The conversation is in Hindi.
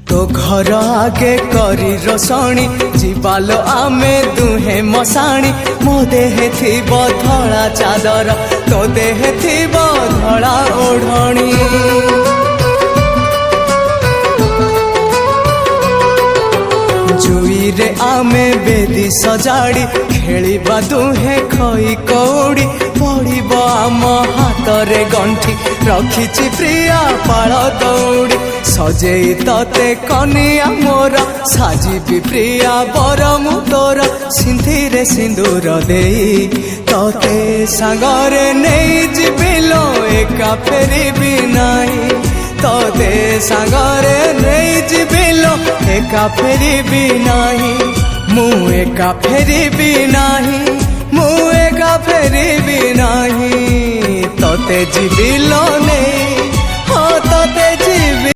तो घर आगे करी रसणी जीवालो आमे दुहे मसाणी मो देहे थिब धड़ा चादर तो देहे थिब धड़ा ओढ़णी जुई रे आमे बेदी सजाड़ी खेलिबा दुहे खई कौड़ी पड़िब आम हाथ रे गंठी रखिछि प्रिया पाळ दौड़ी सजेई तते कनिया मोर साजिबी प्रिया बर मु तोर सिंधीरे सिंदूर देई तते सागरे नेई जिबिलो एका फेरिबी नाही तते सागरे नेई जिबिलो एका फेरिबी नाही मु एका फेरिबी नाही मु एका फेरिबी नाही तते जिबिलो नेई